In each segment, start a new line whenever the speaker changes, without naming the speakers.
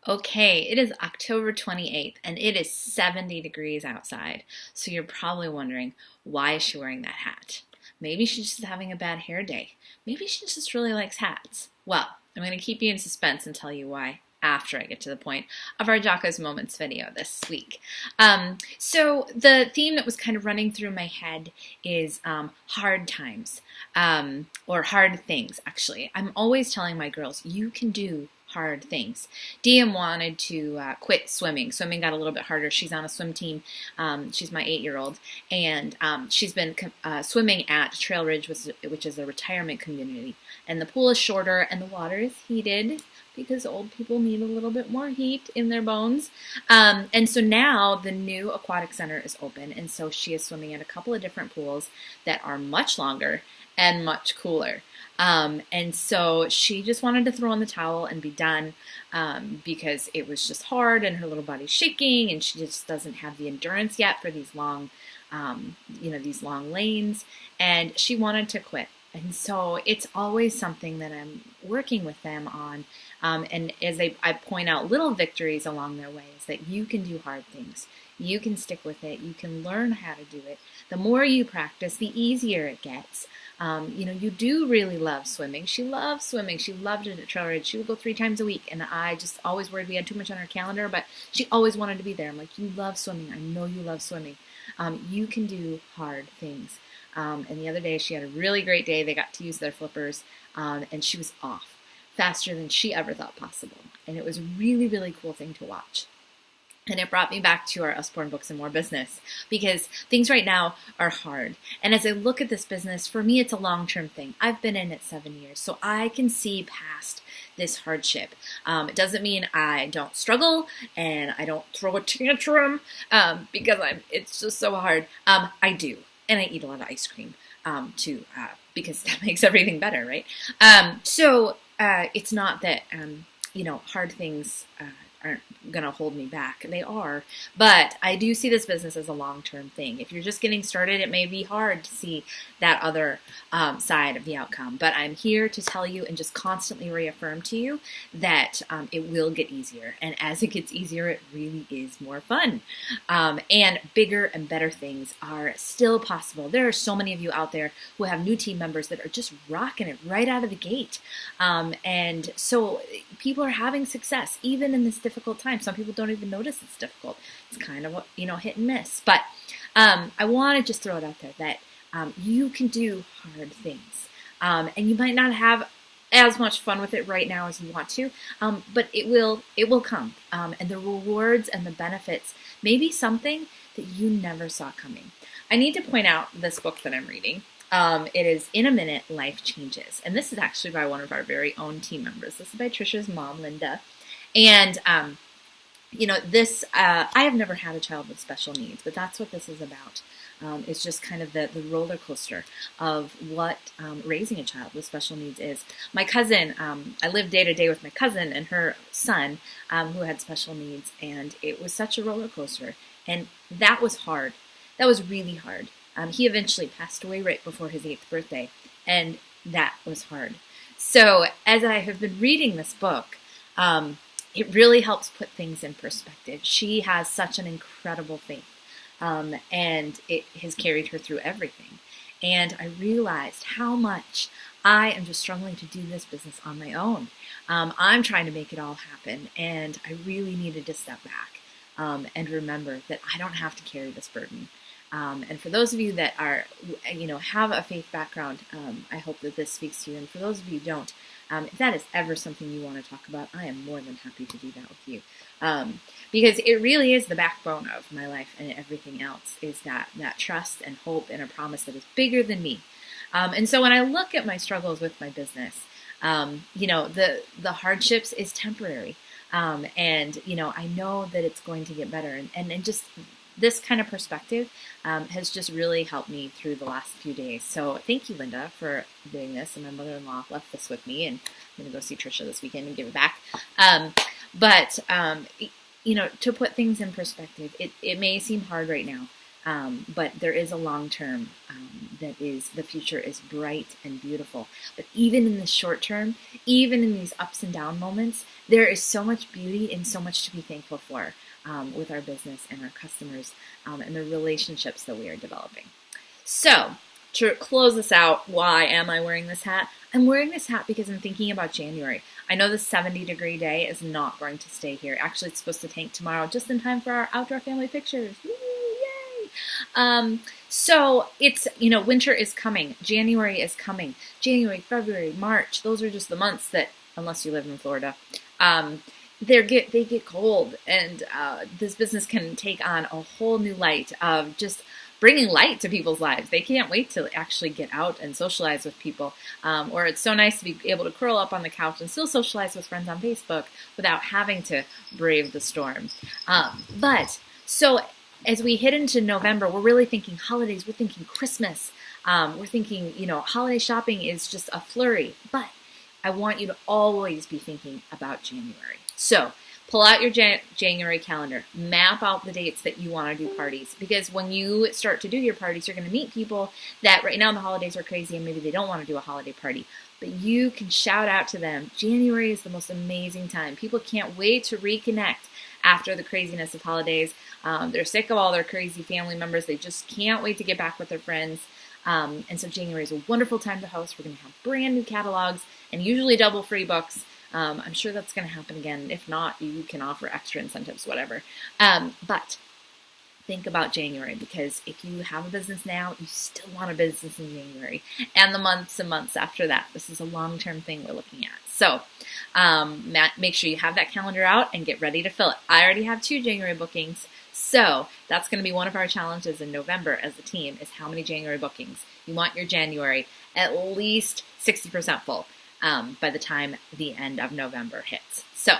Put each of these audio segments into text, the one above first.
Okay, it is October 28th and it is 70 degrees outside. So you're probably wondering, why is she wearing that hat? Maybe she's just having a bad hair day. Maybe she just really likes hats. Well, I'm going to keep you in suspense and tell you why after I get to the point of our Jocko's Moments video this week. So the theme that was kind of running through my head is hard times, or hard things, actually. I'm always telling my girls, you can do hard things. Diem wanted to quit swimming. Swimming got a little bit harder. She's on a swim team. She's my 8-year-old, and she's been swimming at Trail Ridge, which is a retirement community. And the pool is shorter, and the water is heated because old people need a little bit more heat in their bones. And so now the new aquatic center is open, and so she is swimming at a couple of different pools that are much longer and much cooler. And so she just wanted to throw in the towel and be done, because it was just hard and her little body's shaking and she just doesn't have the endurance yet for these long, these long lanes, and she wanted to quit. And so it's always something that I'm working with them on. And as I point out little victories along their way, is that you can do hard things. You can stick with it. You can learn how to do it. The more you practice, the easier it gets. You do really love swimming. She loves swimming. She loved it at Trail Ridge. She would go 3 times a week, and I just always worried we had too much on our calendar, but she always wanted to be there. I'm like, you love swimming. I know you love swimming. You can do hard things. And the other day, she had a really great day. They got to use their flippers, and she was off faster than she ever thought possible. And it was a really, really cool thing to watch. And it brought me back to our Usborne Books and More business, because things right now are hard. And as I look at this business, for me, it's a long-term thing. I've been in it 7 years, so I can see past this hardship. It doesn't mean I don't struggle and I don't throw a tantrum, because it's just so hard. I do, and I eat a lot of ice cream too, because that makes everything better, right? It's not that hard things aren't going to hold me back. They are. But I do see this business as a long-term thing. If you're just getting started, it may be hard to see that other side of the outcome. But I'm here to tell you and just constantly reaffirm to you that it will get easier. And as it gets easier, it really is more fun. And bigger and better things are still possible. There are so many of you out there who have new team members that are just rocking it right out of the gate. And so people are having success, even in this difficult time. Some people don't even notice it's difficult. It's kind of, hit and miss. But I want to just throw it out there that you can do hard things. And you might not have as much fun with it right now as you want to, but it will come. And the rewards and the benefits may be something that you never saw coming. I need to point out this book that I'm reading. It is In a Minute, Life Changes. And this is actually by one of our very own team members. This is by Trisha's mom, Linda. And, I have never had a child with special needs, but that's what this is about. It's just kind of the roller coaster of what raising a child with special needs is. My cousin, I lived day to day with my cousin and her son, who had special needs, and it was such a roller coaster. And that was hard. That was really hard. He eventually passed away right before his 8th birthday, and that was hard. So as I have been reading this book, it really helps put things in perspective. She has such an incredible faith, and it has carried her through everything. And I realized how much I am just struggling to do this business on my own. I'm trying to make it all happen, and I really needed to step back and remember that I don't have to carry this burden. And for those of you that are, have a faith background, I hope that this speaks to you. And for those of you who don't, if that is ever something you want to talk about, I am more than happy to do that with you. Because it really is the backbone of my life and everything else, is that trust and hope and a promise that is bigger than me. And so when I look at my struggles with my business, the hardships is temporary. And I know that it's going to get better. And just this kind of perspective has just really helped me through the last few days. So thank you, Linda, for doing this. And my mother-in-law left this with me, and I'm going to go see Trisha this weekend and give it back. To put things in perspective, it may seem hard right now, but there is a long term that is, the future is bright and beautiful. But even in the short term, even in these ups and down moments, there is so much beauty and so much to be thankful for with our business and our customers and the relationships that we are developing. So, to close this out, why am I wearing this hat? I'm wearing this hat because I'm thinking about January. I know the 70-degree day is not going to stay here. Actually, it's supposed to tank tomorrow just in time for our outdoor family pictures. Woo, yay! So it's, winter is coming. January is coming. January, February, March, those are just the months that, unless you live in Florida, they get cold, and this business can take on a whole new light of just bringing light to people's lives. They can't wait to actually get out and socialize with people. Or it's so nice to be able to curl up on the couch and still socialize with friends on Facebook without having to brave the storm. So as we hit into November, we're really thinking holidays. We're thinking Christmas. We're thinking, holiday shopping is just a flurry. But I want you to always be thinking about January. So pull out your January calendar, map out the dates that you want to do parties, because when you start to do your parties, you're going to meet people that right now the holidays are crazy and maybe they don't want to do a holiday party, but you can shout out to them. January is the most amazing time. People can't wait to reconnect after the craziness of holidays. They're sick of all their crazy family members. They just can't wait to get back with their friends. And so January is a wonderful time to host. We're going to have brand new catalogs and usually double free books. I'm sure that's going to happen again. If not, you can offer extra incentives, whatever. But think about January, because if you have a business now, you still want a business in January and the months and months after that. This is a long-term thing we're looking at. So make sure you have that calendar out and get ready to fill it. I already have 2 January bookings. So that's going to be one of our challenges in November as a team, is how many January bookings. You want your January at least 60% full by the time the end of November hits. So,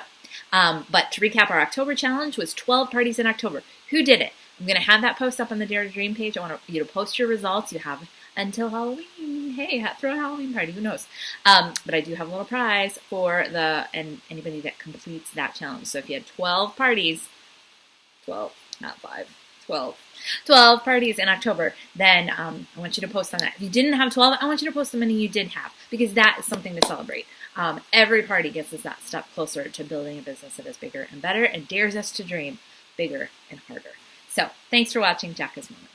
but to recap, our October challenge was 12 parties in October. Who did it? I'm going to have that post up on the Dare to Dream page. I want you to post your results. You have until Halloween. Hey, throw a Halloween party. Who knows? But I do have a little prize for anybody that completes that challenge. So if you had 12 parties, 12, not 5, 12 parties in October, then I want you to post on that. If you didn't have 12, I want you to post how many you did have, because that is something to celebrate. Every party gets us that step closer to building a business that is bigger and better and dares us to dream bigger and harder. So thanks for watching Jacka's Moment.